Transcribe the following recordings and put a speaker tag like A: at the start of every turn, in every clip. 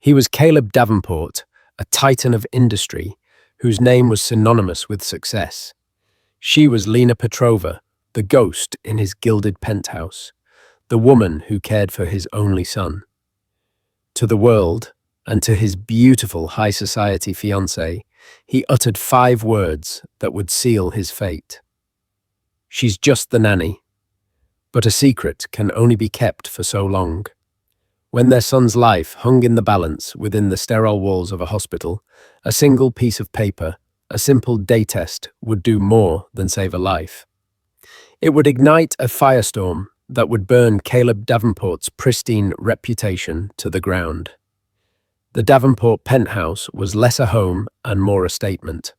A: He was Caleb Davenport, a titan of industry, whose name was synonymous with success. She was Lena Petrova, the ghost in his gilded penthouse, the woman who cared for his only son. To the world, and to his beautiful high society fiancée, he uttered 5 words that would seal his fate. She's just the nanny. But a secret can only be kept for so long. When their son's life hung in the balance within the sterile walls of a hospital, a single piece of paper, a simple day test, would do more than save a life. It would ignite a firestorm that would burn Caleb Davenport's pristine reputation to the ground. The Davenport penthouse was less a home and more a statement.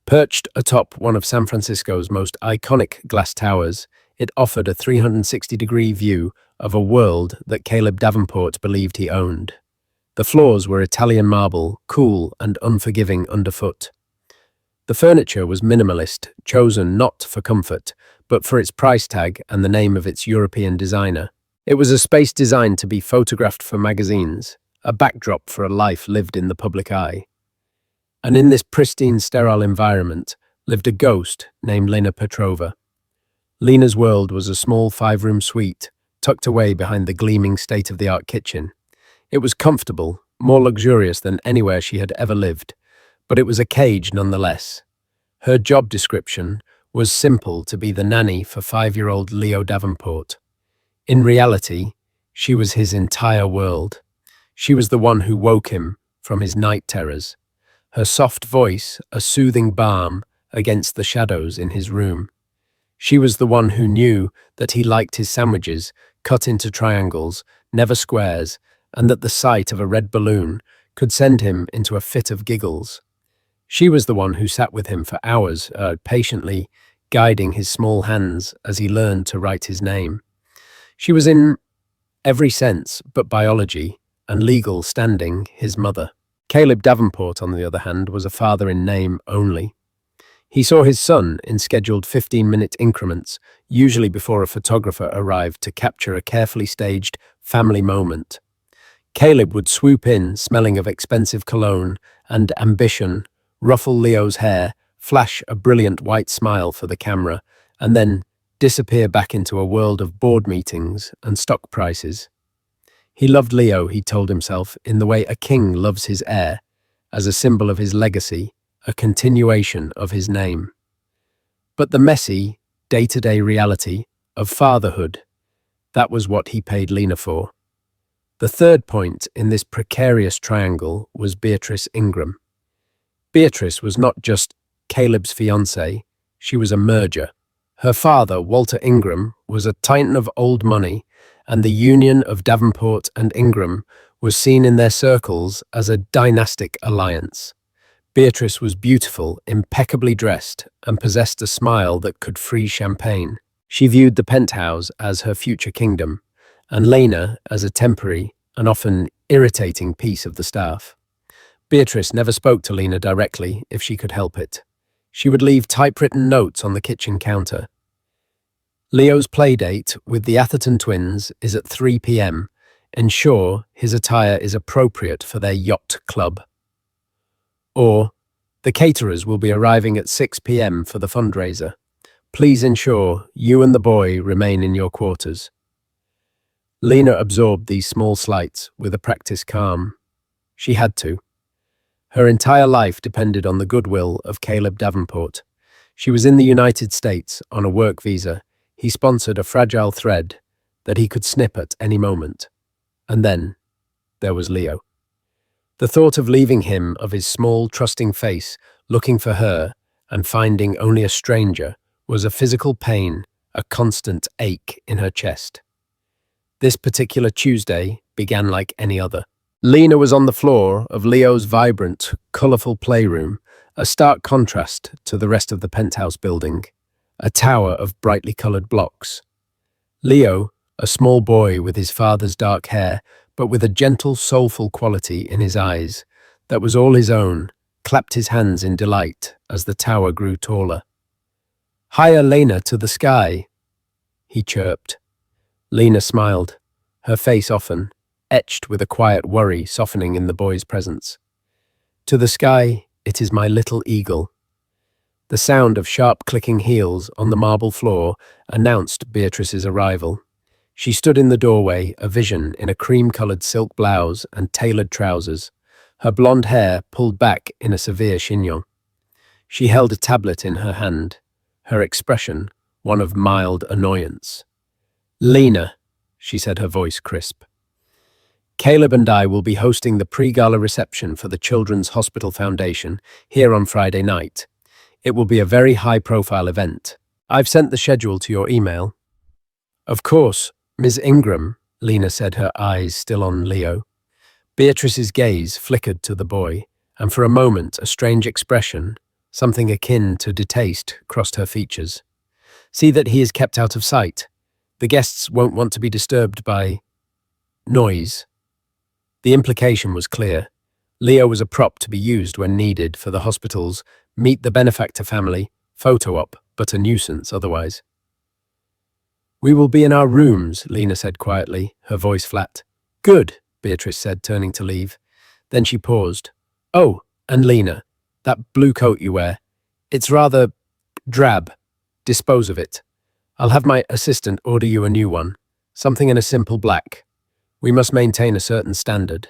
A: Perched atop one of San Francisco's most iconic glass towers, it offered a 360-degree view of a world that Caleb Davenport believed he owned. The floors were Italian marble, cool and unforgiving underfoot. The furniture was minimalist, chosen not for comfort, but for its price tag and the name of its European designer. It was a space designed to be photographed for magazines, a backdrop for a life lived in the public eye. And in this pristine, sterile environment lived a ghost named Lena Petrova. Lena's world was a small 5-room suite, tucked away behind the gleaming state-of-the-art kitchen. It was comfortable, more luxurious than anywhere she had ever lived, but it was a cage nonetheless. Her job description was simple: to be the nanny for 5-year-old Leo Davenport. In reality, she was his entire world. She was the one who woke him from his night terrors. Her soft voice, a soothing balm against the shadows in his room. She was the one who knew that he liked his sandwiches cut into triangles, never squares, and that the sight of a red balloon could send him into a fit of giggles. She was the one who sat with him for hours, patiently guiding his small hands as he learned to write his name. She was in every sense but biology and legal standing his mother. Caleb Davenport, on the other hand, was a father in name only. He saw his son in scheduled 15-minute increments, usually before a photographer arrived to capture a carefully staged family moment. Caleb would swoop in, smelling of expensive cologne and ambition, ruffle Leo's hair, flash a brilliant white smile for the camera, and then disappear back into a world of board meetings and stock prices. He loved Leo, he told himself, in the way a king loves his heir, as a symbol of his legacy, a continuation of his name. But the messy, day-to-day reality of fatherhood, that was what he paid Lena for. The third point in this precarious triangle was Beatrice Ingram. Beatrice was not just Caleb's fiancée, she was a merger. Her father, Walter Ingram, was a titan of old money, and the union of Davenport and Ingram was seen in their circles as a dynastic alliance. Beatrice was beautiful, impeccably dressed, and possessed a smile that could freeze champagne. She viewed the penthouse as her future kingdom, and Lena as a temporary and often irritating piece of the staff. Beatrice never spoke to Lena directly if she could help it. She would leave typewritten notes on the kitchen counter. Leo's playdate with the Atherton twins is at 3 p.m. Ensure his attire is appropriate for their yacht club. Or, the caterers will be arriving at 6 p.m. for the fundraiser. Please ensure you and the boy remain in your quarters. Lena absorbed these small slights with a practiced calm. She had to. Her entire life depended on the goodwill of Caleb Davenport. She was in the United States on a work visa. He sponsored a fragile thread that he could snip at any moment. And then there was Leo. The thought of leaving him, of his small, trusting face, looking for her, and finding only a stranger, was a physical pain, a constant ache in her chest. This particular Tuesday began like any other. Lena was on the floor of Leo's vibrant, colourful playroom, a stark contrast to the rest of the penthouse building, a tower of brightly coloured blocks. Leo, a small boy with his father's dark hair, but with a gentle, soulful quality in his eyes that was all his own, clapped his hands in delight as the tower grew taller. "Higher, Lena, to the sky," he chirped. Lena smiled, her face often, etched with a quiet worry softening in the boy's presence. To the sky, it is my little eagle. The sound of sharp clicking heels on the marble floor announced Beatrice's arrival. She stood in the doorway, a vision in a cream-colored silk blouse and tailored trousers, her blonde hair pulled back in a severe chignon. She held a tablet in her hand, her expression one of mild annoyance. "Lena," she said, her voice crisp. "Caleb and I will be hosting the pre-gala reception for the Children's Hospital Foundation here on Friday night. It will be a very high-profile event. I've sent the schedule to your email." "Of course, Ms. Ingram," Lena said, her eyes still on Leo. Beatrice's gaze flickered to the boy, and for a moment a strange expression, something akin to distaste, crossed her features. "See that he is kept out of sight. The guests won't want to be disturbed by noise." The implication was clear. Leo was a prop to be used when needed for the hospital's Meet the Benefactor family photo op, but a nuisance otherwise. "We will be in our rooms," Lena said quietly, her voice flat. "Good," Beatrice said, turning to leave. Then she paused. "Oh, and Lena, that blue coat you wear, it's rather drab. Dispose of it. I'll have my assistant order you a new one, something in a simple black. We must maintain a certain standard."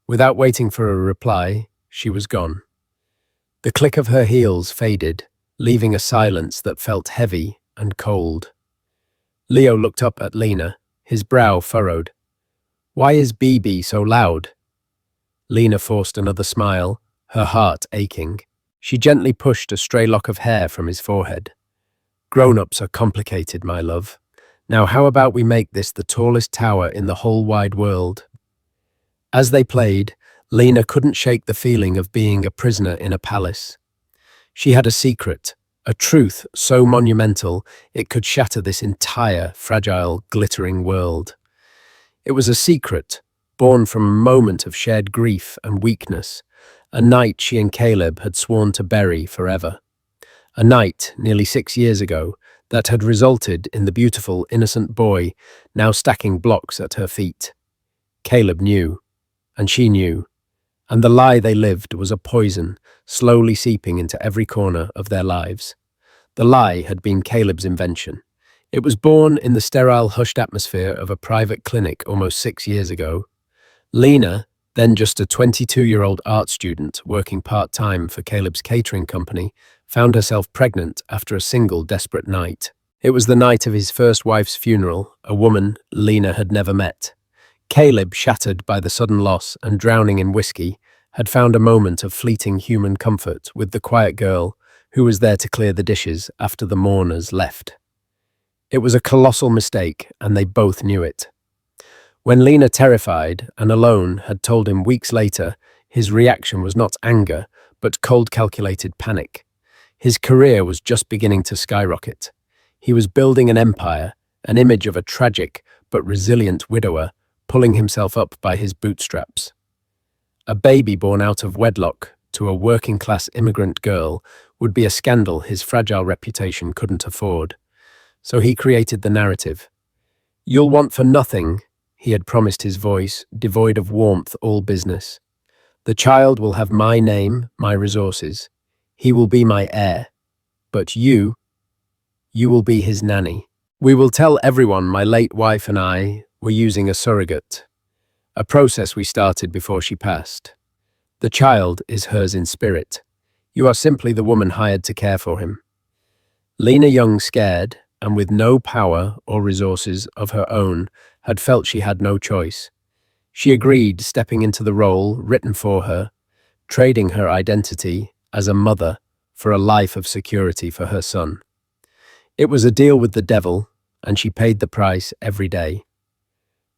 A: Without waiting for a reply, she was gone. The click of her heels faded, leaving a silence that felt heavy and cold. Leo looked up at Lena, his brow furrowed. "Why is BB so loud?" Lena forced another smile, her heart aching. She gently pushed a stray lock of hair from his forehead. "Grown-ups are complicated, my love. Now how about we make this the tallest tower in the whole wide world?" As they played, Lena couldn't shake the feeling of being a prisoner in a palace. She had a secret, a truth so monumental it could shatter this entire, fragile, glittering world. It was a secret, born from a moment of shared grief and weakness, a night she and Caleb had sworn to bury forever. A night, nearly 6 years ago, that had resulted in the beautiful, innocent boy now stacking blocks at her feet. Caleb knew, and she knew, and the lie they lived was a poison slowly seeping into every corner of their lives. The lie had been Caleb's invention. It was born in the sterile, hushed atmosphere of a private clinic almost 6 years ago. Lena, then just a 22-year-old art student working part-time for Caleb's catering company, found herself pregnant after a single desperate night. It was the night of his first wife's funeral, a woman Lena had never met. Caleb, shattered by the sudden loss and drowning in whiskey, had found a moment of fleeting human comfort with the quiet girl who was there to clear the dishes after the mourners left. It was a colossal mistake, and they both knew it. When Lena, terrified and alone, had told him weeks later, his reaction was not anger, but cold, calculated panic. His career was just beginning to skyrocket. He was building an empire, an image of a tragic but resilient widower, pulling himself up by his bootstraps. A baby born out of wedlock to a working-class immigrant girl would be a scandal his fragile reputation couldn't afford. So he created the narrative. "You'll want for nothing," he had promised, his voice devoid of warmth, all business. "The child will have my name, my resources. He will be my heir. But you will be his nanny. We will tell everyone my late wife and I were using a surrogate, a process we started before she passed. The child is hers in spirit. You are simply the woman hired to care for him." Lena Young, scared and with no power or resources of her own, had felt she had no choice. She agreed, stepping into the role written for her, trading her identity as a mother for a life of security for her son. It was a deal with the devil, and she paid the price every day.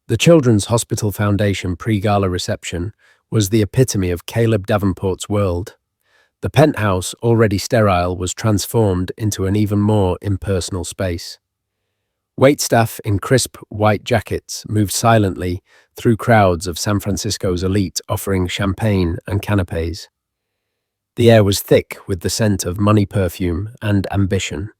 A: The Children's Hospital Foundation pre-gala reception was the epitome of Caleb Davenport's world. The penthouse, already sterile, was transformed into an even more impersonal space. Waitstaff in crisp white jackets moved silently through crowds of San Francisco's elite, offering champagne and canapes. The air was thick with the scent of money, perfume, and ambition.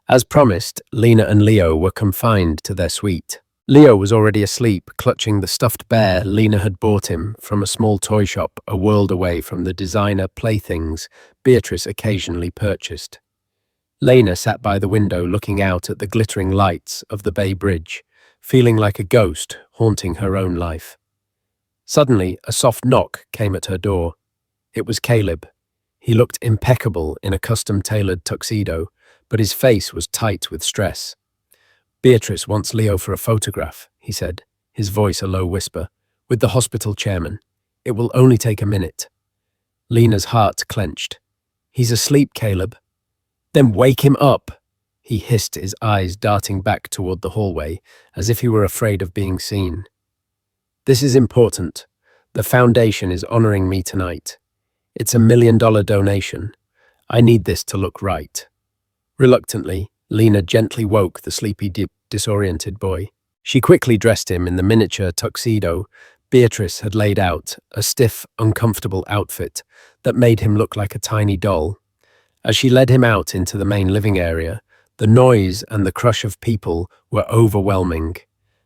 A: As promised, Lena and Leo were confined to their suite. Leo was already asleep, clutching the stuffed bear Lena had bought him from a small toy shop a world away from the designer playthings Beatrice occasionally purchased. Lena sat by the window looking out at the glittering lights of the Bay Bridge, feeling like a ghost haunting her own life. Suddenly, a soft knock came at her door. It was Caleb. He looked impeccable in a custom-tailored tuxedo, but his face was tight with stress. "Beatrice wants Leo for a photograph," he said, his voice a low whisper, "with the hospital chairman. It will only take a minute." Lena's heart clenched. "He's asleep, Caleb." "Then wake him up," he hissed, his eyes darting back toward the hallway, as if he were afraid of being seen. "This is important. The foundation is honoring me tonight. It's $1 million donation. I need this to look right." Reluctantly, Lena gently woke the sleepy, disoriented boy. She quickly dressed him in the miniature tuxedo Beatrice had laid out, a stiff, uncomfortable outfit that made him look like a tiny doll. As she led him out into the main living area, the noise and the crush of people were overwhelming.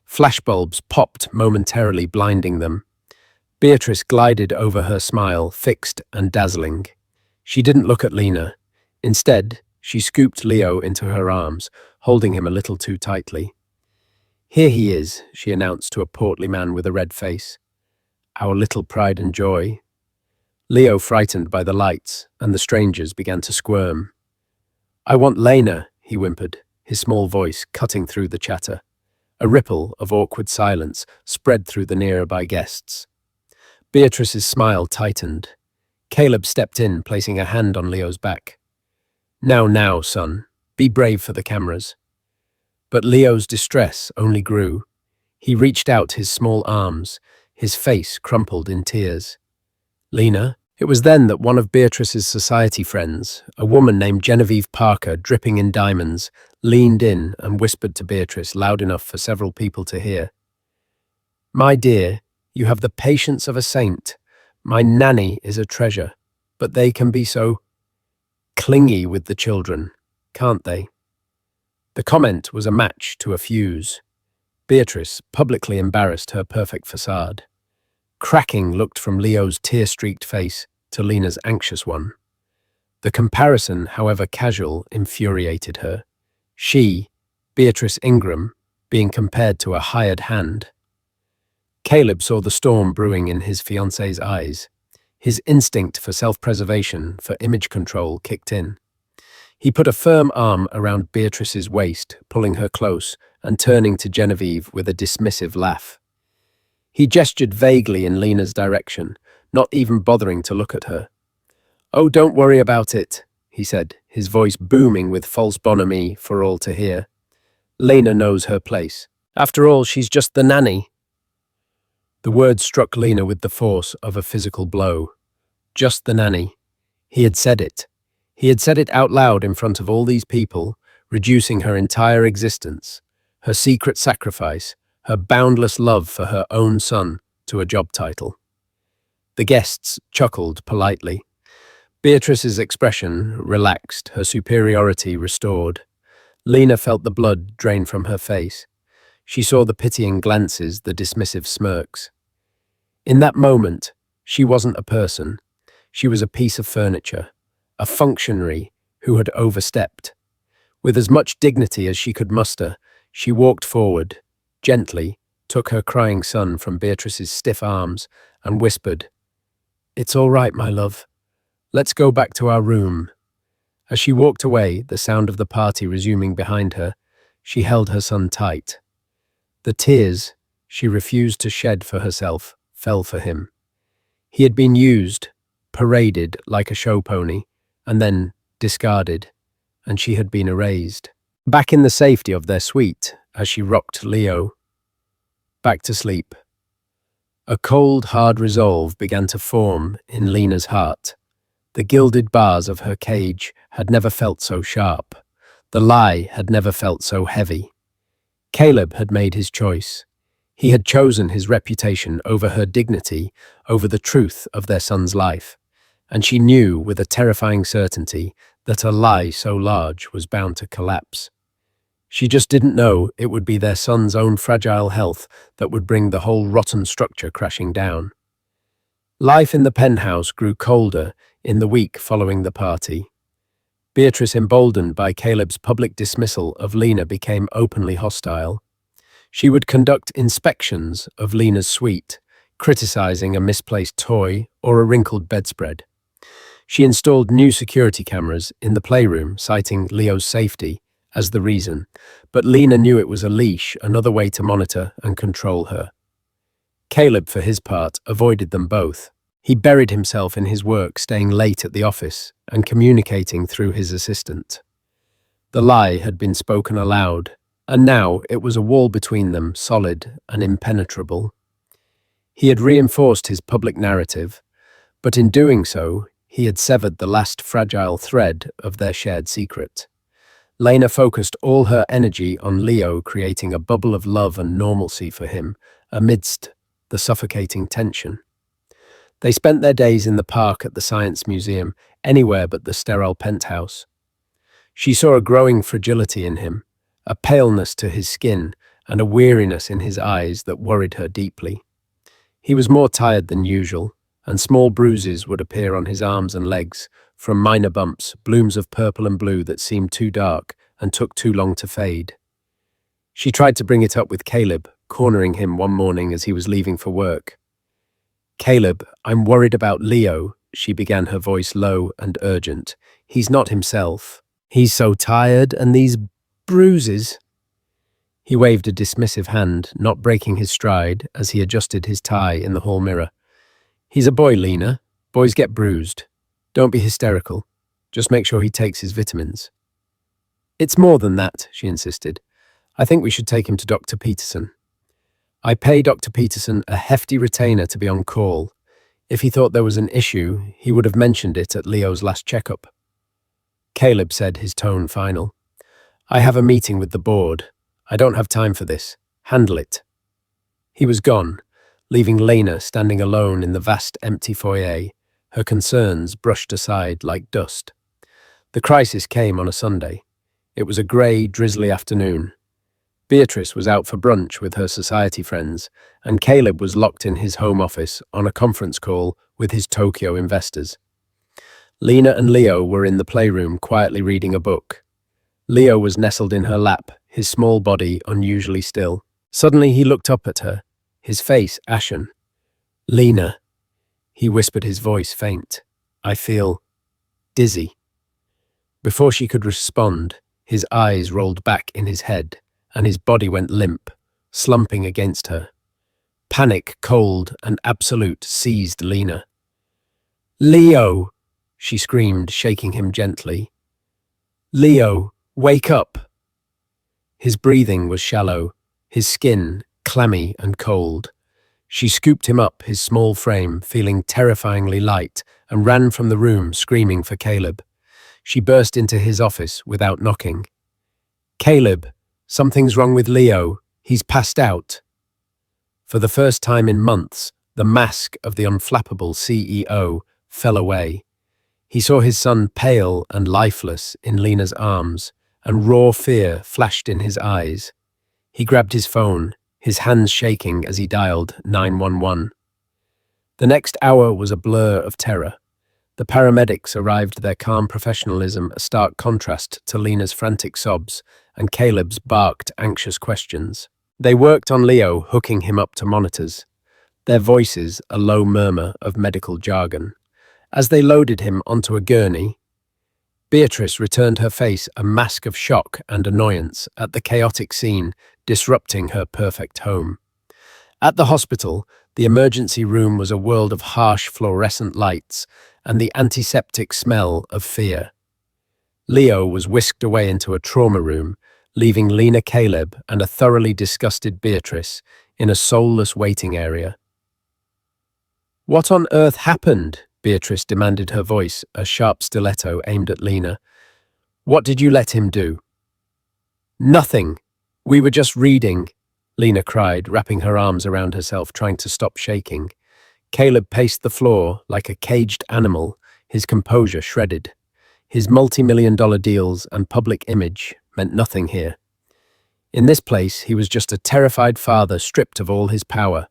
A: Flashbulbs popped, momentarily blinding them. Beatrice glided over her smile, fixed and dazzling. She didn't look at Lena. Instead, she scooped Leo into her arms, holding him a little too tightly. "Here he is," she announced to a portly man with a red face. "Our little pride and joy." Leo, frightened by the lights and the strangers, began to squirm. "I want Lena," he whimpered, his small voice cutting through the chatter. A ripple of awkward silence spread through the nearby guests. Beatrice's smile tightened. Caleb stepped in, placing a hand on Leo's back. Now, son. Be brave for the cameras." But Leo's distress only grew. He reached out his small arms, his face crumpled in tears. "Lena?" It was then that one of Beatrice's society friends, a woman named Genevieve Parker, dripping in diamonds, leaned in and whispered to Beatrice loud enough for several people to hear. "My dear, you have the patience of a saint. My nanny is a treasure, but they can be so clingy with the children, can't they?" The comment was a match to a fuse. Beatrice publicly embarrassed her perfect facade. Cracking looked from Leo's tear-streaked face to Lena's anxious one. The comparison, however casual, infuriated her. She, Beatrice Ingram, being compared to a hired hand. Caleb saw the storm brewing in his fiancée's eyes. His instinct for self-preservation, for image control, kicked in. He put a firm arm around Beatrice's waist, pulling her close and turning to Genevieve with a dismissive laugh. He gestured vaguely in Lena's direction, not even bothering to look at her. "Oh, don't worry about it," he said, his voice booming with false bonhomie for all to hear. "Lena knows her place. After all, she's just the nanny." The word struck Lena with the force of a physical blow. Just the nanny. He had said it. He had said it out loud in front of all these people, reducing her entire existence, her secret sacrifice, her boundless love for her own son, to a job title. The guests chuckled politely. Beatrice's expression relaxed, her superiority restored. Lena felt the blood drain from her face. She saw the pitying glances, the dismissive smirks. In that moment, she wasn't a person. She was a piece of furniture, a functionary who had overstepped. With as much dignity as she could muster, she walked forward, gently, took her crying son from Beatrice's stiff arms, and whispered, "It's all right, my love. Let's go back to our room." As she walked away, the sound of the party resuming behind her, she held her son tight. The tears she refused to shed for herself fell for him. He had been used, paraded like a show pony, and then discarded, and she had been erased. Back in the safety of their suite, as she rocked Leo back to sleep, a cold, hard resolve began to form in Lena's heart. The gilded bars of her cage had never felt so sharp. The lie had never felt so heavy. Caleb had made his choice. He had chosen his reputation over her dignity, over the truth of their son's life. And she knew with a terrifying certainty that a lie so large was bound to collapse. She just didn't know it would be their son's own fragile health that would bring the whole rotten structure crashing down. Life in the penthouse grew colder in the week following the party. Beatrice, emboldened by Caleb's public dismissal of Lena, became openly hostile. She would conduct inspections of Lena's suite, criticizing a misplaced toy or a wrinkled bedspread. She installed new security cameras in the playroom, citing Leo's safety as the reason, but Lena knew it was a leash, another way to monitor and control her. Caleb, for his part, avoided them both. He buried himself in his work, staying late at the office and communicating through his assistant. The lie had been spoken aloud, and now it was a wall between them, solid and impenetrable. He had reinforced his public narrative, but in doing so, he had severed the last fragile thread of their shared secret. Lena focused all her energy on Leo, creating a bubble of love and normalcy for him amidst the suffocating tension. They spent their days in the park, at the Science Museum, anywhere but the sterile penthouse. She saw a growing fragility in him, a paleness to his skin, and a weariness in his eyes that worried her deeply. He was more tired than usual, and small bruises would appear on his arms and legs, from minor bumps, blooms of purple and blue that seemed too dark and took too long to fade. She tried to bring it up with Caleb, cornering him one morning as he was leaving for work. "Caleb, I'm worried about Leo," she began, her voice low and urgent. "He's not himself. He's so tired, and these bruises." He waved a dismissive hand, not breaking his stride as he adjusted his tie in the hall mirror. "He's a boy, Lena. Boys get bruised. Don't be hysterical. Just make sure he takes his vitamins." "It's more than that," she insisted. "I think we should take him to Dr. Peterson. I pay Dr. Peterson a hefty retainer to be on call. If he thought there was an issue, he would have mentioned it at Leo's last checkup." Caleb said, his tone final. "I have a meeting with the board. I don't have time for this. Handle it." He was gone, leaving Lena standing alone in the vast empty foyer, her concerns brushed aside like dust. The crisis came on a Sunday. It was a grey, drizzly afternoon. Beatrice was out for brunch with her society friends, and Caleb was locked in his home office on a conference call with his Tokyo investors. Lena and Leo were in the playroom quietly reading a book. Leo was nestled in her lap, his small body unusually still. Suddenly he looked up at her, his face ashen. "Lena," he whispered, his voice faint. "I feel dizzy." Before she could respond, his eyes rolled back in his head, and his body went limp, slumping against her. Panic, cold and absolute, seized Lena. "Leo!" she screamed, shaking him gently. "Leo, wake up!" His breathing was shallow, his skin clammy and cold. She scooped him up, his small frame feeling terrifyingly light, and ran from the room, screaming for Caleb. She burst into his office without knocking. "Caleb, something's wrong with Leo. He's passed out." For the first time in months, the mask of the unflappable CEO fell away. He saw his son pale and lifeless in Lena's arms, and raw fear flashed in his eyes. He grabbed his phone, his hands shaking as he dialed 911. The next hour was a blur of terror. The paramedics arrived, their calm professionalism a stark contrast to Lena's frantic sobs and Caleb's barked, anxious questions. They worked on Leo, hooking him up to monitors, their voices a low murmur of medical jargon. As they loaded him onto a gurney, Beatrice returned, her face a mask of shock and annoyance at the chaotic scene disrupting her perfect home. At the hospital, the emergency room was a world of harsh fluorescent lights and the antiseptic smell of fear. Leo was whisked away into a trauma room, leaving Lena, Caleb, and a thoroughly disgusted Beatrice in a soulless waiting area. "What on earth happened?" Beatrice demanded, her voice a sharp stiletto aimed at Lena. "What did you let him do?" "Nothing. We were just reading," Lena cried, wrapping her arms around herself, trying to stop shaking. Caleb paced the floor like a caged animal, his composure shredded. His multi-million-dollar deals and public image meant nothing here. In this place, he was just a terrified father stripped of all his power.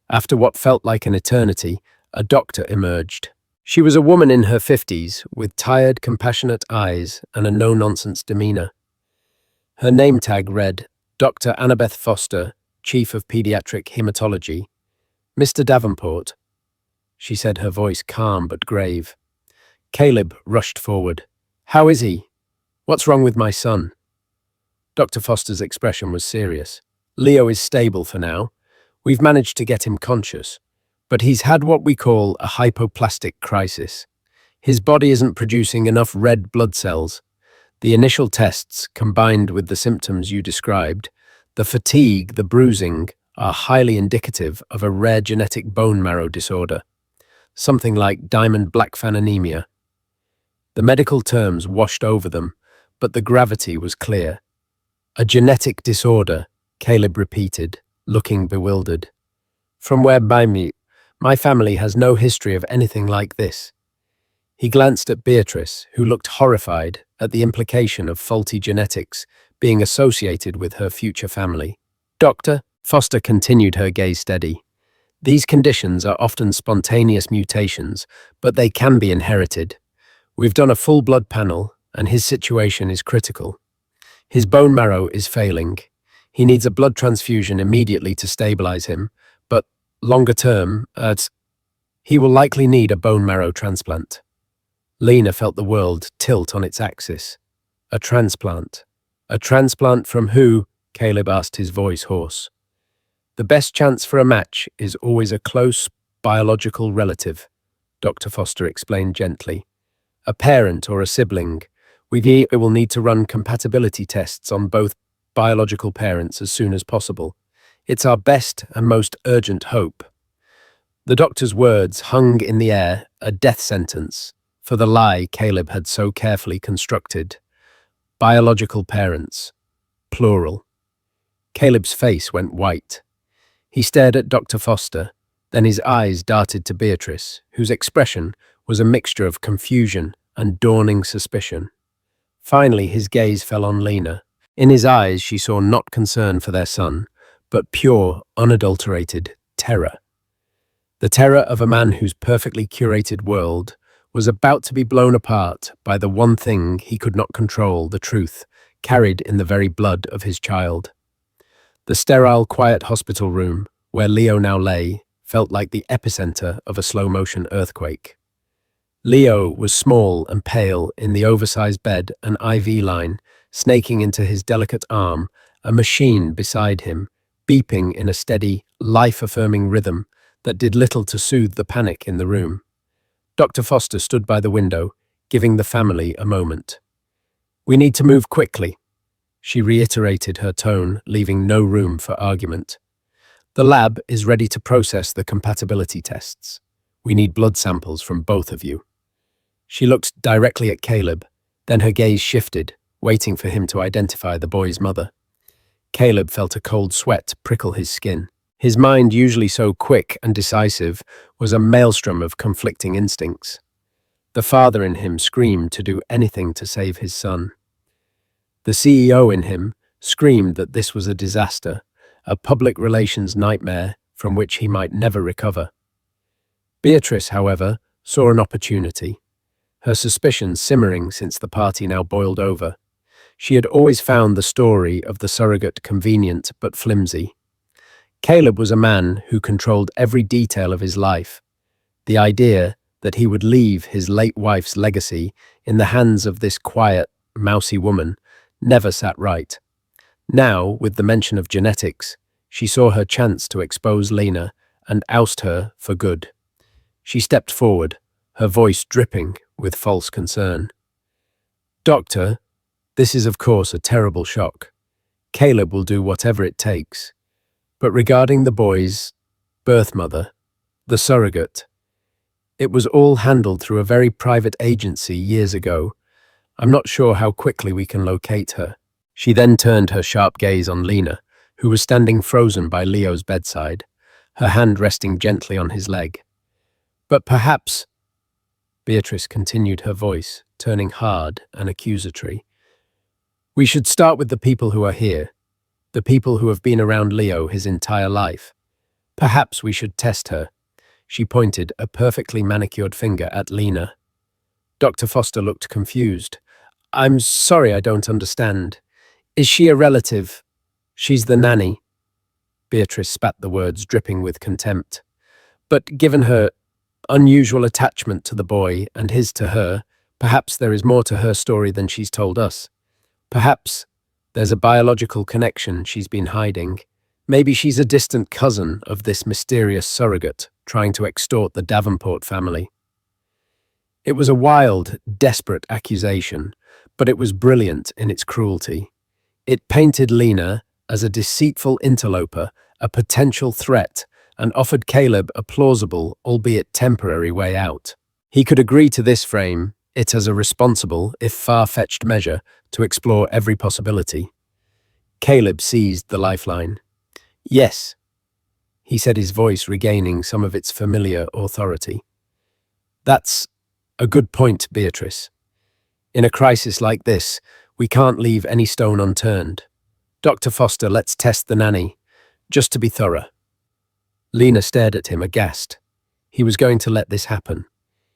A: After what felt like an eternity, a doctor emerged. She was a woman in her 50s, with tired, compassionate eyes and a no-nonsense demeanor. Her name tag read, Dr. Annabeth Foster, Chief of Pediatric Hematology. Mr. Davenport, she said, her voice calm but grave. Caleb rushed forward. How is he? What's wrong with my son? Dr. Foster's expression was serious. Leo is stable for now. We've managed to get him conscious, but he's had what we call a hypoplastic crisis. His body isn't producing enough red blood cells. The initial tests, combined with the symptoms you described, the fatigue, the bruising, are highly indicative of a rare genetic bone marrow disorder, something like diamond blackfan anemia. The medical terms washed over them, but the gravity was clear. A genetic disorder, Caleb repeated, looking bewildered. From where by me, my family has no history of anything like this. He glanced at Beatrice, who looked horrified at the implication of faulty genetics being associated with her future family. Doctor, Foster continued, her gaze steady. These conditions are often spontaneous mutations, but they can be inherited. We've done a full blood panel, and his situation is critical. His bone marrow is failing. He needs a blood transfusion immediately to stabilize him, but longer term, he will likely need a bone marrow transplant. Lena felt the world tilt on its axis. A transplant. A transplant from who? Caleb asked, his voice hoarse. The best chance for a match is always a close biological relative, Dr. Foster explained gently. A parent or a sibling. We will need to run compatibility tests on both biological parents as soon as possible. It's our best and most urgent hope. The doctor's words hung in the air, a death sentence, for the lie Caleb had so carefully constructed. Biological parents. Plural. Caleb's face went white. He stared at Dr. Foster, then his eyes darted to Beatrice, whose expression was a mixture of confusion and dawning suspicion. Finally, his gaze fell on Lena. In his eyes, she saw not concern for their son, but pure, unadulterated terror. The terror of a man whose perfectly curated world was about to be blown apart by the one thing he could not control, the truth, carried in the very blood of his child. The sterile, quiet hospital room, where Leo now lay, felt like the epicenter of a slow-motion earthquake. Leo was small and pale in the oversized bed, an IV line snaking into his delicate arm, a machine beside him, beeping in a steady, life-affirming rhythm that did little to soothe the panic in the room. Dr. Foster stood by the window, giving the family a moment. We need to move quickly, she reiterated, her tone leaving no room for argument. The lab is ready to process the compatibility tests. We need blood samples from both of you. She looked directly at Caleb, then her gaze shifted, waiting for him to identify the boy's mother. Caleb felt a cold sweat prickle his skin. His mind, usually so quick and decisive, was a maelstrom of conflicting instincts. The father in him screamed to do anything to save his son. The CEO in him screamed that this was a disaster, a public relations nightmare from which he might never recover. Beatrice, however, saw an opportunity. Her suspicions simmering since the party now boiled over. She had always found the story of the surrogate convenient but flimsy. Caleb was a man who controlled every detail of his life. The idea that he would leave his late wife's legacy in the hands of this quiet, mousy woman never sat right. Now, with the mention of genetics, she saw her chance to expose Lena and oust her for good. She stepped forward, her voice dripping with false concern. Doctor, this is of course a terrible shock. Caleb will do whatever it takes. But regarding the boy's birth mother, the surrogate, it was all handled through a very private agency years ago. I'm not sure how quickly we can locate her. She then turned her sharp gaze on Lena, who was standing frozen by Leo's bedside, her hand resting gently on his leg. But perhaps, Beatrice continued, her voice turning hard and accusatory, we should start with the people who are here. the people who have been around Leo his entire life. Perhaps we should test her. She pointed a perfectly manicured finger at Lena. Dr. Foster looked confused. I'm sorry, I don't understand. Is she a relative? She's the nanny. Beatrice spat the words, dripping with contempt. But given her unusual attachment to the boy and his to her, perhaps there is more to her story than she's told us. Perhaps there's a biological connection she's been hiding. Maybe she's a distant cousin of this mysterious surrogate trying to extort the Davenport family. It was a wild, desperate accusation, but it was brilliant in its cruelty. It painted Lena as a deceitful interloper, a potential threat, and offered Caleb a plausible, albeit temporary, way out. He could agree to this, frame it as a responsible, if far-fetched measure, to explore every possibility. Caleb seized the lifeline. Yes, he said, his voice regaining some of its familiar authority. That's a good point, Beatrice. In a crisis like this, we can't leave any stone unturned. Dr. Foster, let's test the nanny, just to be thorough. Lena stared at him aghast. He was going to let this happen.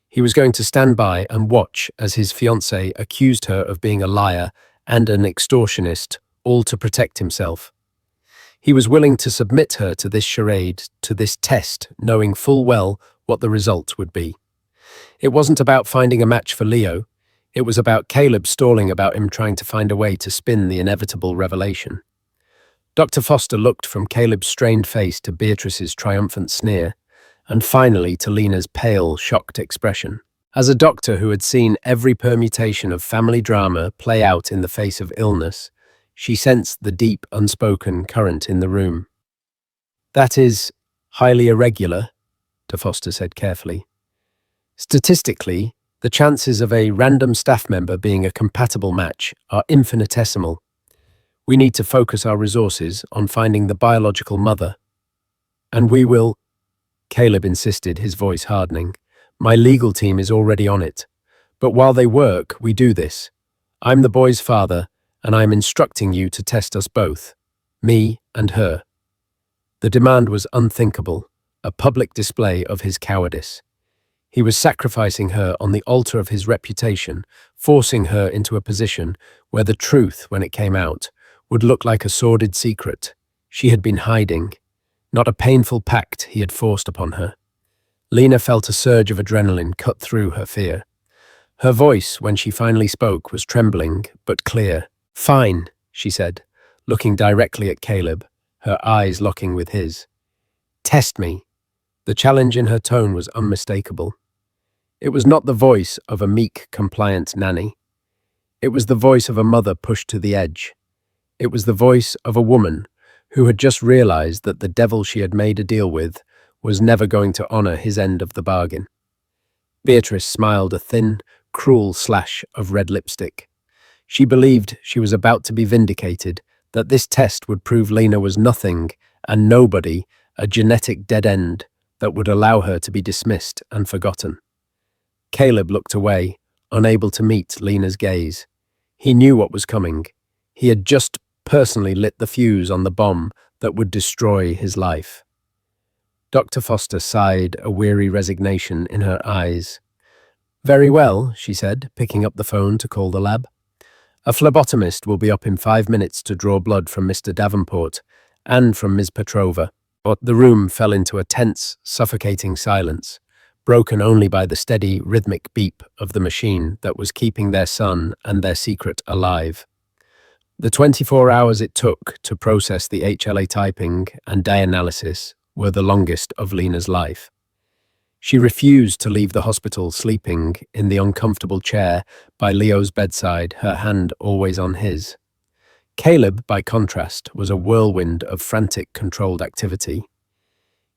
A: He was going to stand by and watch as his fiancée accused her of being a liar and an extortionist, all to protect himself. He was willing to submit her to this charade, to this test, knowing full well what the result would be. It wasn't about finding a match for Leo. It was about Caleb stalling about him trying to find a way to spin the inevitable revelation. Dr. Foster looked from Caleb's strained face to Beatrice's triumphant sneer, and finally to Lena's pale, shocked expression. As a doctor who had seen every permutation of family drama play out in the face of illness, she sensed the deep, unspoken current in the room. That is highly irregular, Dr. Foster said carefully. Statistically, the chances of a random staff member being a compatible match are infinitesimal. We need to focus our resources on finding the biological mother. And we will, Caleb insisted, his voice hardening. My legal team is already on it. But while they work, we do this. I'm the boy's father, and I'm instructing you to test us both, me and her. The demand was unthinkable, a public display of his cowardice. He was sacrificing her on the altar of his reputation, forcing her into a position where the truth, when it came out, would look like a sordid secret she had been hiding, not a painful pact he had forced upon her. Lena felt a surge of adrenaline cut through her fear. Her voice, when she finally spoke, was trembling but clear. Fine, she said, looking directly at Caleb, her eyes locking with his. Test me. The challenge in her tone was unmistakable. It was not the voice of a meek, compliant nanny. It was the voice of a mother pushed to the edge. It was the voice of a woman who had just realized that the devil she had made a deal with was never going to honor his end of the bargain. Beatrice smiled a thin, cruel slash of red lipstick. She believed she was about to be vindicated, that this test would prove Lena was nothing and nobody, a genetic dead end that would allow her to be dismissed and forgotten. Caleb looked away, unable to meet Lena's gaze. He knew what was coming. He had just personally lit the fuse on the bomb that would destroy his life. Dr. Foster sighed, a weary resignation in her eyes. Very well, she said, picking up the phone to call the lab. A phlebotomist will be up in 5 minutes to draw blood from Mr. Davenport and from Ms. Petrova. But the room fell into a tense, suffocating silence, broken only by the steady, rhythmic beep of the machine that was keeping their son and their secret alive. The 24 hours it took to process the HLA typing and day analysis were the longest of Lena's life. She refused to leave the hospital, sleeping in the uncomfortable chair by Leo's bedside, her hand always on his. Caleb, by contrast, was a whirlwind of frantic, controlled activity.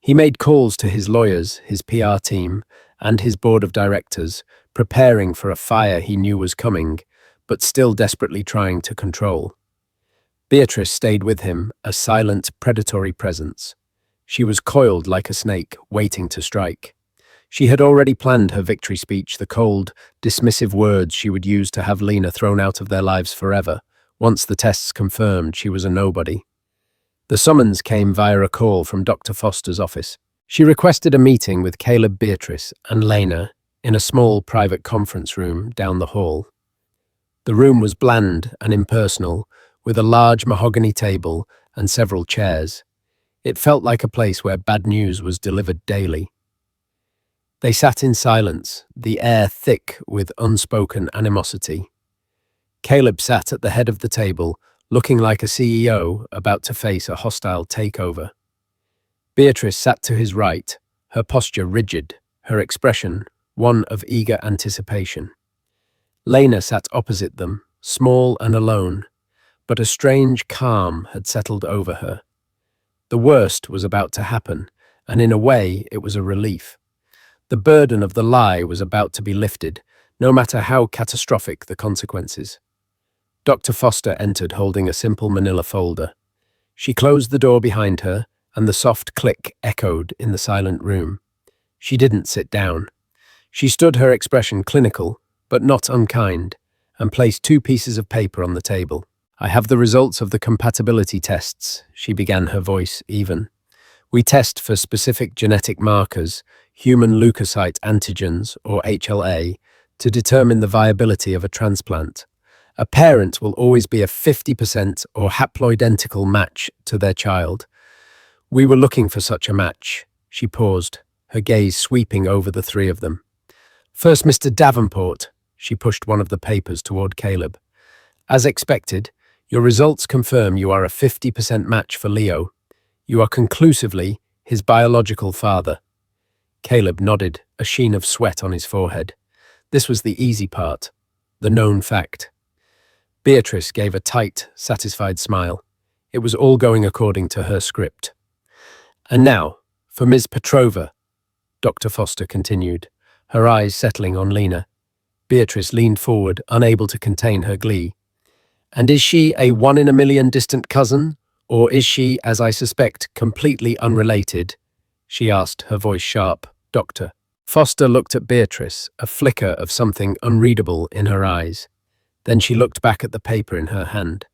A: He made calls to his lawyers, his PR team, and his board of directors, preparing for a fire he knew was coming, but still desperately trying to control. Beatrice stayed with him, a silent, predatory presence. She was coiled like a snake, waiting to strike. She had already planned her victory speech, the cold, dismissive words she would use to have Lena thrown out of their lives forever, once the tests confirmed she was a nobody. The summons came via a call from Dr. Foster's office. She requested a meeting with Caleb, Beatrice, and Lena in a small private conference room down the hall. The room was bland and impersonal, with a large mahogany table and several chairs. It felt like a place where bad news was delivered daily. They sat in silence, the air thick with unspoken animosity. Caleb sat at the head of the table, looking like a CEO about to face a hostile takeover. Beatrice sat to his right, her posture rigid, her expression one of eager anticipation. Lena sat opposite them, small and alone, but a strange calm had settled over her. The worst was about to happen, and in a way it was a relief. The burden of the lie was about to be lifted, no matter how catastrophic the consequences. Dr. Foster entered holding a simple manila folder. She closed the door behind her, and the soft click echoed in the silent room. She didn't sit down. She stood, her expression clinical, but not unkind, and placed 2 pieces of paper on the table. "I have the results of the compatibility tests," she began, her voice even. "We test for specific genetic markers, human leukocyte antigens, or HLA, to determine the viability of a transplant. A parent will always be a 50% or haploidentical match to their child. We were looking for such a match." She paused, her gaze sweeping over the 3 of them. "First, Mr. Davenport." She pushed one of the papers toward Caleb. "As expected, your results confirm you are a 50% match for Leo. You are conclusively his biological father." Caleb nodded, a sheen of sweat on his forehead. This was the easy part, the known fact. Beatrice gave a tight, satisfied smile. It was all going according to her script. "And now, for Ms. Petrova," Dr. Foster continued, her eyes settling on Lena. Beatrice leaned forward, unable to contain her glee. "And is she a 1-in-a-million distant cousin, or is she, as I suspect, completely unrelated?" she asked, her voice sharp. Dr. Foster looked at Beatrice, a flicker of something unreadable in her eyes. Then she looked back at the paper in her hand.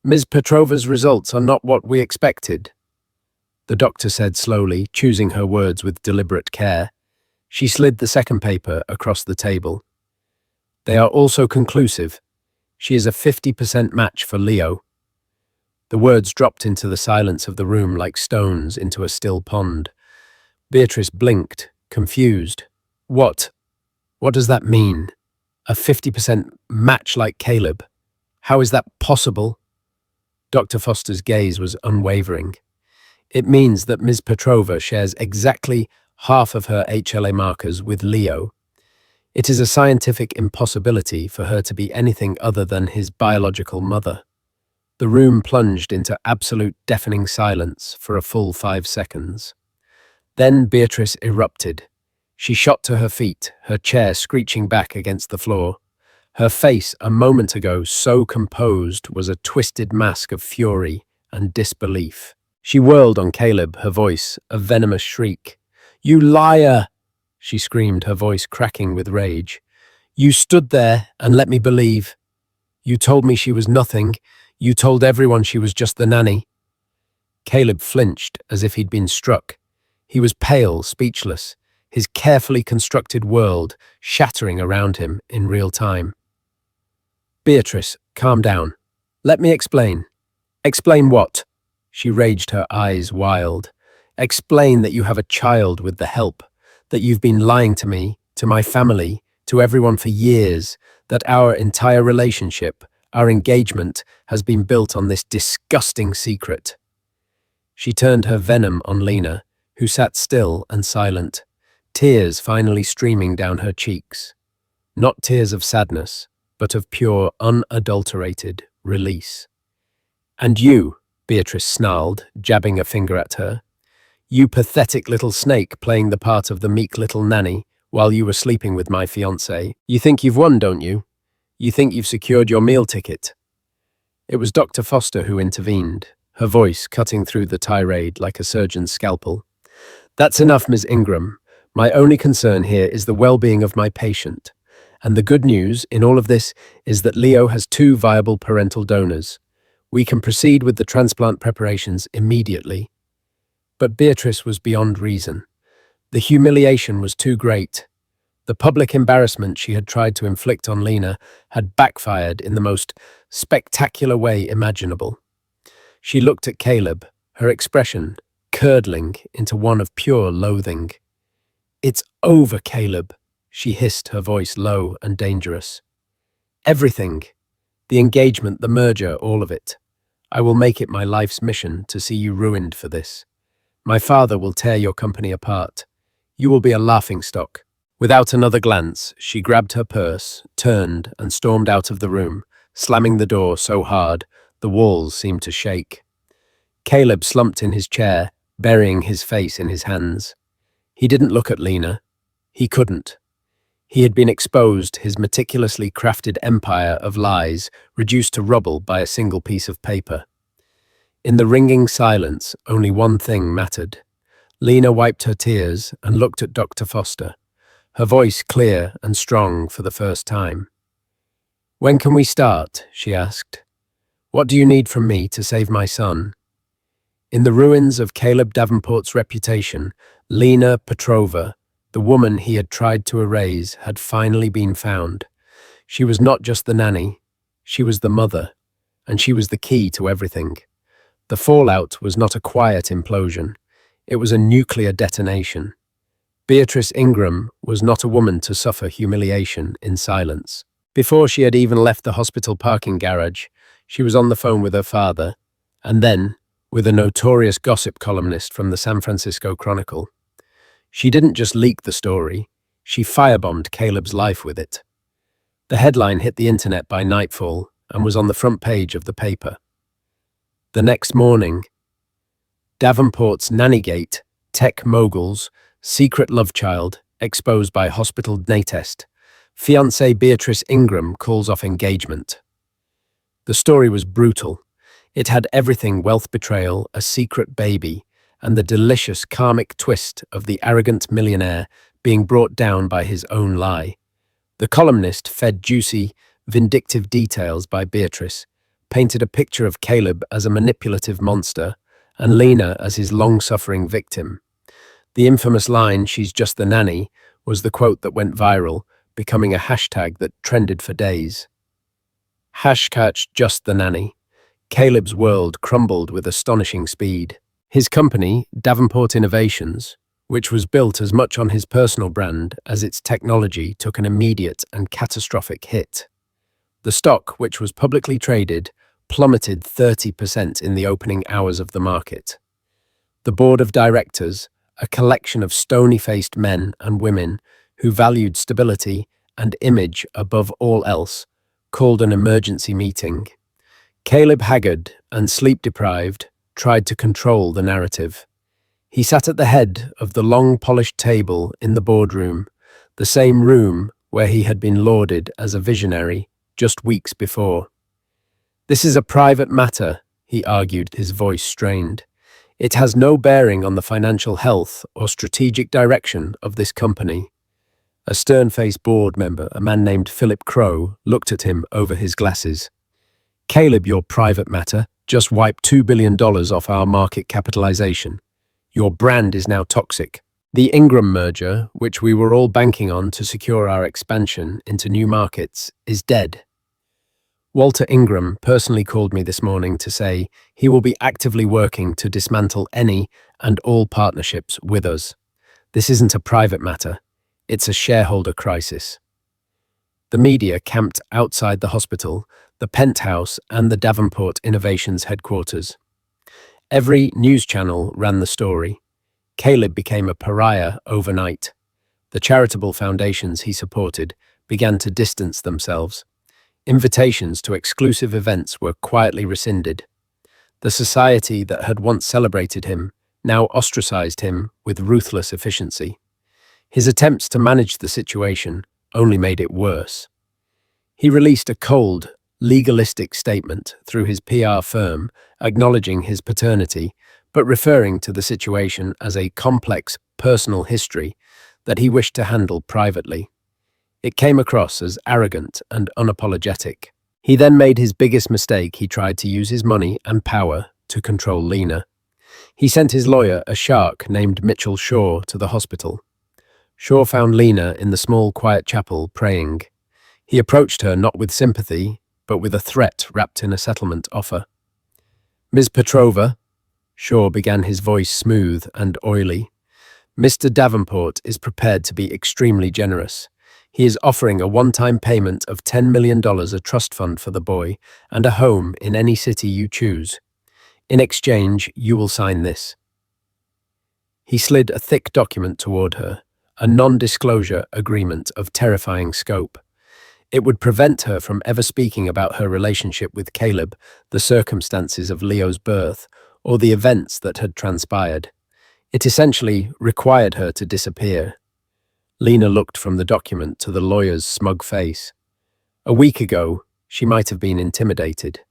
A: "Ms. Petrova's results are not what we expected," the doctor said slowly, choosing her words with deliberate care. She slid the second paper across the table. "They are also conclusive. She is a 50% match for Leo." The words dropped into the silence of the room like stones into a still pond. Beatrice blinked, confused. What does that mean? A 50% match like Caleb? How is that possible?" Dr. Foster's gaze was unwavering. "It means that Ms. Petrova shares exactly half of her HLA markers with Leo. It is a scientific impossibility for her to be anything other than his biological mother." The room plunged into absolute deafening silence for a full 5 seconds. Then Beatrice erupted. She shot to her feet, her chair screeching back against the floor. Her face, a moment ago so composed, was a twisted mask of fury and disbelief. She whirled on Caleb, her voice a venomous shriek. "You liar!" she screamed, her voice cracking with rage. "You stood there and let me believe. You told me she was nothing. You told everyone she was just the nanny." Caleb flinched as if he'd been struck. He was pale, speechless, his carefully constructed world shattering around him in real time. "Beatrice, calm down. Let me explain." "Explain what?" She raged, her eyes wild. "Explain that you have a child with the help, that you've been lying to me, to my family, to everyone for years, that our entire relationship, our engagement, has been built on this disgusting secret." She turned her venom on Lena, who sat still and silent, tears finally streaming down her cheeks. Not tears of sadness, but of pure, unadulterated release. "And you," Beatrice snarled, jabbing a finger at her, "you pathetic little snake playing the part of the meek little nanny while you were sleeping with my fiancé. You think you've won, don't you? You think you've secured your meal ticket?" It was Dr. Foster who intervened, her voice cutting through the tirade like a surgeon's scalpel. "That's enough, Ms. Ingram. My only concern here is the well-being of my patient. And the good news in all of this is that Leo has 2 viable parental donors. We can proceed with the transplant preparations immediately. But Beatrice was beyond reason. The humiliation was too great. The public embarrassment she had tried to inflict on Lena had backfired in the most spectacular way imaginable. She looked at Caleb, her expression curdling into one of pure loathing. "It's over, Caleb," she hissed, her voice low and dangerous. "Everything. The engagement, the merger, all of it. I will make it my life's mission to see you ruined for this. My father will tear your company apart. You will be a laughingstock." Without another glance, she grabbed her purse, turned, and stormed out of the room, slamming the door so hard the walls seemed to shake. Caleb slumped in his chair, burying his face in his hands. He didn't look at Lena. He couldn't. He had been exposed, his meticulously crafted empire of lies reduced to rubble by a single piece of paper. In the ringing silence, only one thing mattered. Lena wiped her tears and looked at Dr. Foster, her voice clear and strong for the first time. "When can we start?" she asked. "What do you need from me to save my son?" In the ruins of Caleb Davenport's reputation, Lena Petrova, the woman he had tried to erase, had finally been found. She was not just the nanny, she was the mother, and she was the key to everything. The fallout was not a quiet implosion, it was a nuclear detonation. Beatrice Ingram was not a woman to suffer humiliation in silence. Before she had even left the hospital parking garage, she was on the phone with her father, and then with a notorious gossip columnist from the San Francisco Chronicle. She didn't just leak the story, she firebombed Caleb's life with it. The headline hit the internet by nightfall and was on the front page of the paper. The next morning, Davenport's Nannygate, tech mogul's secret love child exposed by hospital DNA test. Fiancée Beatrice Ingram calls off engagement. The story was brutal. It had everything: wealth betrayal, a secret baby, and the delicious karmic twist of the arrogant millionaire being brought down by his own lie. The columnist fed juicy, vindictive details by Beatrice, painted a picture of Caleb as a manipulative monster and Lena as his long-suffering victim. The infamous line, "She's just the nanny," was the quote that went viral, becoming a hashtag that trended for days. Hashtag just the nanny. Caleb's world crumbled with astonishing speed. His company, Davenport Innovations, which was built as much on his personal brand as its technology, took an immediate and catastrophic hit. The stock, which was publicly traded, plummeted 30% in the opening hours of the market. The board of directors, a collection of stony-faced men and women who valued stability and image above all else, called an emergency meeting. Caleb, haggard and sleep-deprived, tried to control the narrative. He sat at the head of the long polished table in the boardroom, the same room where he had been lauded as a visionary just weeks before. "This is a private matter," he argued, his voice strained. "It has no bearing on the financial health or strategic direction of this company." A stern-faced board member, a man named Philip Crow, looked at him over his glasses. "Caleb, your private matter just wiped $2 billion off our market capitalization. Your brand is now toxic. The Ingram merger, which we were all banking on to secure our expansion into new markets, is dead. Walter Ingram personally called me this morning to say he will be actively working to dismantle any and all partnerships with us. This isn't a private matter, it's a shareholder crisis." The media camped outside the hospital, the penthouse, and the Davenport Innovations headquarters. Every news channel ran the story. Caleb became a pariah overnight. The charitable foundations he supported began to distance themselves. Invitations to exclusive events were quietly rescinded. The society that had once celebrated him now ostracized him with ruthless efficiency. His attempts to manage the situation only made it worse. He released a cold, legalistic statement through his PR firm acknowledging his paternity, but referring to the situation as a complex personal history that he wished to handle privately. It came across as arrogant and unapologetic. He then made his biggest mistake. He tried to use his money and power to control Lena. He sent his lawyer, a shark named Mitchell Shaw, to the hospital. Shaw found Lena in the small, quiet chapel praying. He approached her not with sympathy, but with a threat wrapped in a settlement offer. "Ms. Petrova," Shaw began, his voice smooth and oily, "Mr. Davenport is prepared to be extremely generous. He is offering a one-time payment of $10 million, a trust fund for the boy, and a home in any city you choose. In exchange, you will sign this." He slid a thick document toward her, a non-disclosure agreement of terrifying scope. It would prevent her from ever speaking about her relationship with Caleb, the circumstances of Leo's birth, or the events that had transpired. It essentially required her to disappear. Lena looked from the document to the lawyer's smug face. A week ago, she might have been intimidated.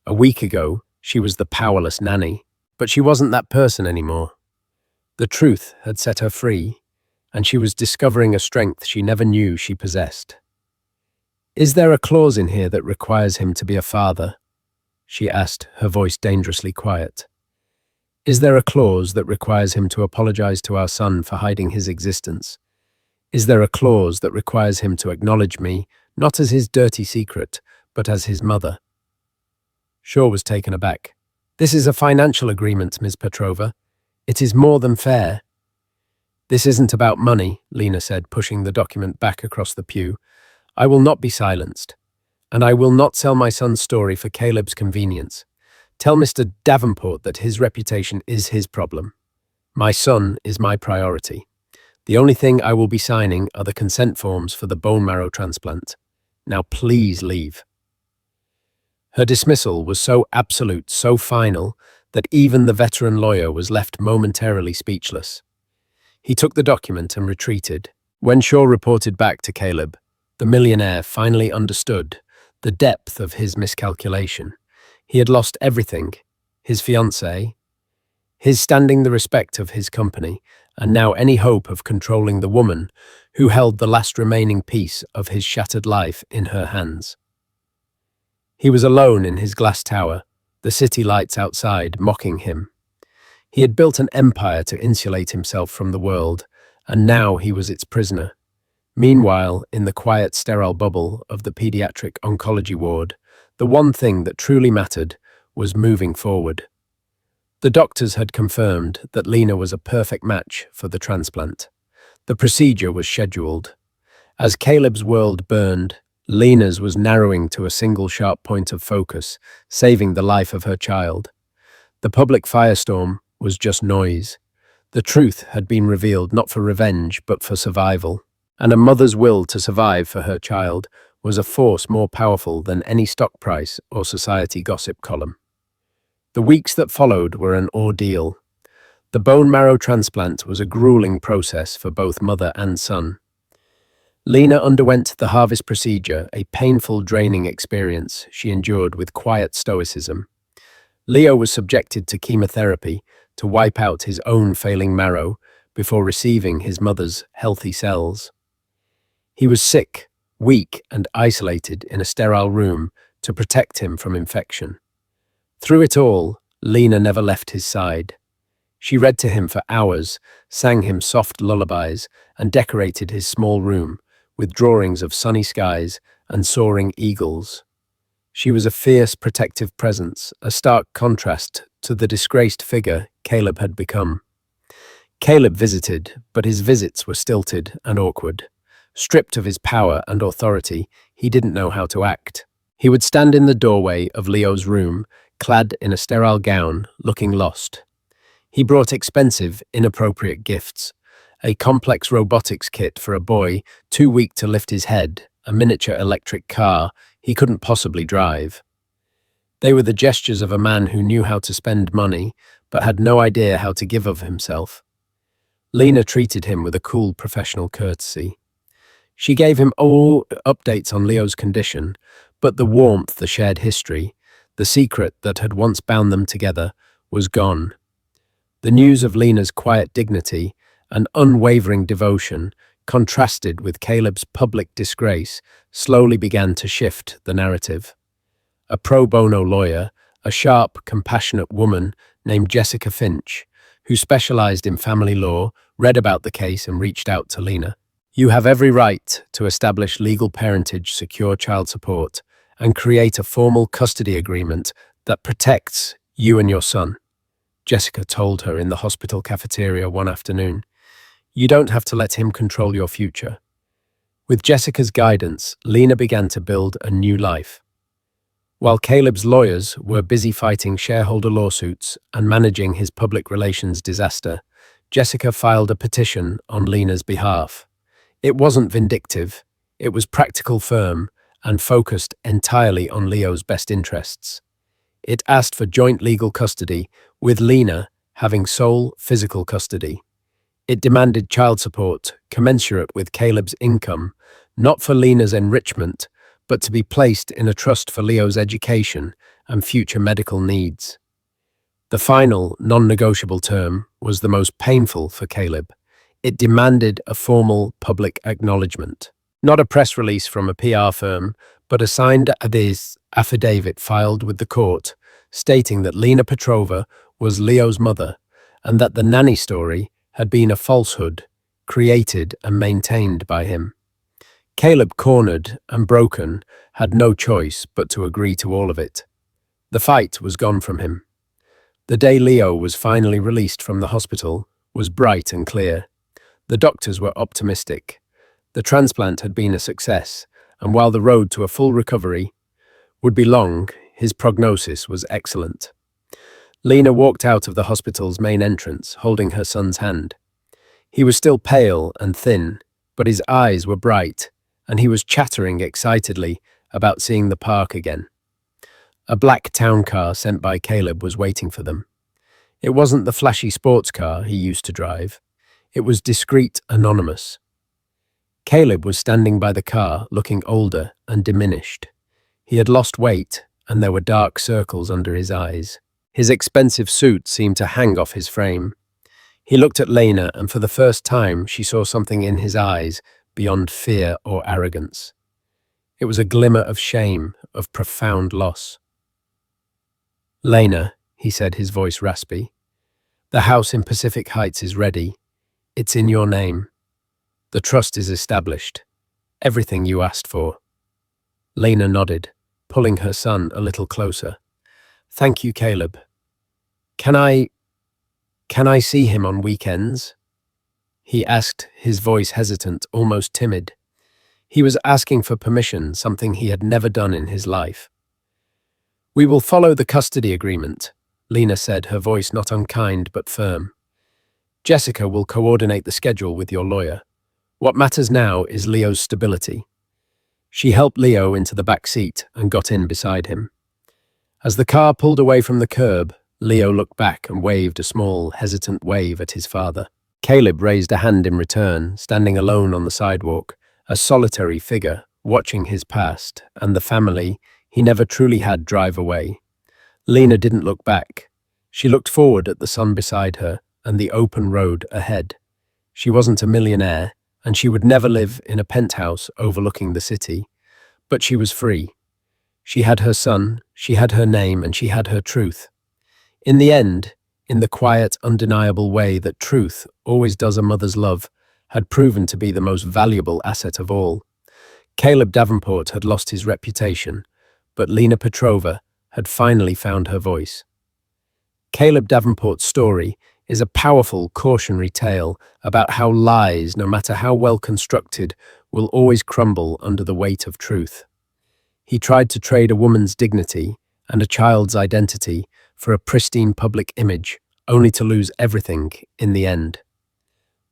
A: A week ago, she was the powerless nanny, but she wasn't that person anymore. The truth had set her free, and she was discovering a strength she never knew she possessed. "Is there a clause in here that requires him to be a father?" she asked, her voice dangerously quiet. "Is there a clause that requires him to apologize to our son for hiding his existence? Is there a clause that requires him to acknowledge me, not as his dirty secret, but as his mother?" Shaw was taken aback. "This is a financial agreement, Ms. Petrova. It is more than fair." "This isn't about money," Lena said, pushing the document back across the pew. "I will not be silenced, and I will not sell my son's story for Caleb's convenience. Tell Mr. Davenport that his reputation is his problem. My son is my priority. The only thing I will be signing are the consent forms for the bone marrow transplant. Now please leave." Her dismissal was so absolute, so final, that even the veteran lawyer was left momentarily speechless. He took the document and retreated. When Shaw reported back to Caleb, the millionaire finally understood the depth of his miscalculation. He had lost everything: his fiancée, his standing, the respect of his company, and now any hope of controlling the woman who held the last remaining piece of his shattered life in her hands. He was alone in his glass tower, the city lights outside mocking him. He had built an empire to insulate himself from the world, and now he was its prisoner. Meanwhile, in the quiet, sterile bubble of the pediatric oncology ward, the one thing that truly mattered was moving forward. The doctors had confirmed that Lena was a perfect match for the transplant. The procedure was scheduled. As Caleb's world burned, Lena's was narrowing to a single sharp point of focus, saving the life of her child. The public firestorm was just noise. The truth had been revealed not for revenge, but for survival. And a mother's will to survive for her child was a force more powerful than any stock price or society gossip column. The weeks that followed were an ordeal. The bone marrow transplant was a grueling process for both mother and son. Lena underwent the harvest procedure, a painful, draining experience she endured with quiet stoicism. Leo was subjected to chemotherapy to wipe out his own failing marrow before receiving his mother's healthy cells. He was sick, weak, and isolated in a sterile room to protect him from infection. Through it all, Lena never left his side. She read to him for hours, sang him soft lullabies, and decorated his small room with drawings of sunny skies and soaring eagles. She was a fierce, protective presence, a stark contrast to the disgraced figure Caleb had become. Caleb visited, but his visits were stilted and awkward. Stripped of his power and authority, he didn't know how to act. He would stand in the doorway of Leo's room, clad in a sterile gown, looking lost. He brought expensive, inappropriate gifts: a complex robotics kit for a boy too weak to lift his head, a miniature electric car he couldn't possibly drive. They were the gestures of a man who knew how to spend money, but had no idea how to give of himself. Lena treated him with a cool professional courtesy. She gave him all updates on Leo's condition, but the warmth, the shared history, the secret that had once bound them together, was gone. The news of Lena's quiet dignity and unwavering devotion, contrasted with Caleb's public disgrace, slowly began to shift the narrative. A pro bono lawyer, a sharp, compassionate woman named Jessica Finch, who specialized in family law, read about the case and reached out to Lena. You have every right to establish legal parentage, secure child support, and create a formal custody agreement that protects you and your son, Jessica told her in the hospital cafeteria one afternoon. You don't have to let him control your future. With Jessica's guidance, Lena began to build a new life. While Caleb's lawyers were busy fighting shareholder lawsuits and managing his public relations disaster, Jessica filed a petition on Lena's behalf. It wasn't vindictive, it was practical, firm, and focused entirely on Leo's best interests. It asked for joint legal custody, with Lena having sole physical custody. It demanded child support commensurate with Caleb's income, not for Lena's enrichment, but to be placed in a trust for Leo's education and future medical needs. The final, non-negotiable term was the most painful for Caleb. It demanded a formal public acknowledgement. Not a press release from a PR firm, but a signed affidavit filed with the court, stating that Lena Petrova was Leo's mother and that the nanny story had been a falsehood created and maintained by him. Caleb, cornered and broken, had no choice but to agree to all of it. The fight was gone from him. The day Leo was finally released from the hospital was bright and clear. The doctors were optimistic. The transplant had been a success, and while the road to a full recovery would be long, his prognosis was excellent. Lena walked out of the hospital's main entrance, holding her son's hand. He was still pale and thin, but his eyes were bright, and he was chattering excitedly about seeing the park again. A black town car sent by Caleb was waiting for them. It wasn't the flashy sports car he used to drive. It was discreet, anonymous. Caleb was standing by the car, looking older and diminished. He had lost weight, and there were dark circles under his eyes. His expensive suit seemed to hang off his frame. He looked at Lena, and for the first time she saw something in his eyes beyond fear or arrogance. It was a glimmer of shame, of profound loss. Lena, he said, his voice raspy, the house in Pacific Heights is ready. It's in your name. The trust is established. Everything you asked for. Lena nodded, pulling her son a little closer. Thank you, Caleb. Can I see him on weekends? He asked, his voice hesitant, almost timid. He was asking for permission, something he had never done in his life. We will follow the custody agreement, Lena said, her voice not unkind but firm. Jessica will coordinate the schedule with your lawyer. What matters now is Leo's stability. She helped Leo into the back seat and got in beside him. As the car pulled away from the curb, Leo looked back and waved a small, hesitant wave at his father. Caleb raised a hand in return, standing alone on the sidewalk, a solitary figure, watching his past and the family he never truly had drive away. Lena didn't look back. She looked forward at the sun beside her and the open road ahead. She wasn't a millionaire, and she would never live in a penthouse overlooking the city, but she was free. She had her son, she had her name, and she had her truth. In the end, in the quiet, undeniable way that truth always does, a mother's love had proven to be the most valuable asset of all. Caleb Davenport had lost his reputation, but Lena Petrova had finally found her voice. Caleb Davenport's story is a powerful cautionary tale about how lies, no matter how well constructed, will always crumble under the weight of truth. He tried to trade a woman's dignity and a child's identity for a pristine public image, only to lose everything in the end.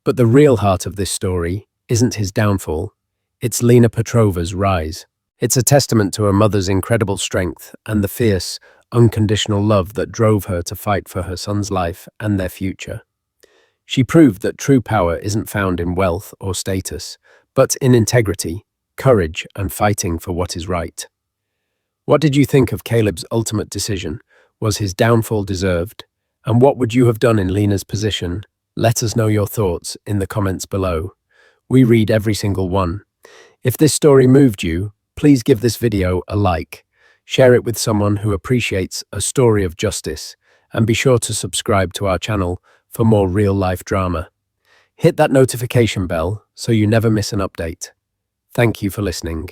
A: But the real heart of this story isn't his downfall, it's Lena Petrova's rise. It's a testament to her mother's incredible strength and the fierce, unconditional love that drove her to fight for her son's life and their future. She proved that true power isn't found in wealth or status, but in integrity, courage, and fighting for what is right. What did you think of Caleb's ultimate decision? Was his downfall deserved? And what would you have done in Lena's position? Let us know your thoughts in the comments below. We read every single one. If this story moved you, please give this video a like. Share it with someone who appreciates a story of justice, and be sure to subscribe to our channel for more real-life drama. Hit that notification bell so you never miss an update. Thank you for listening.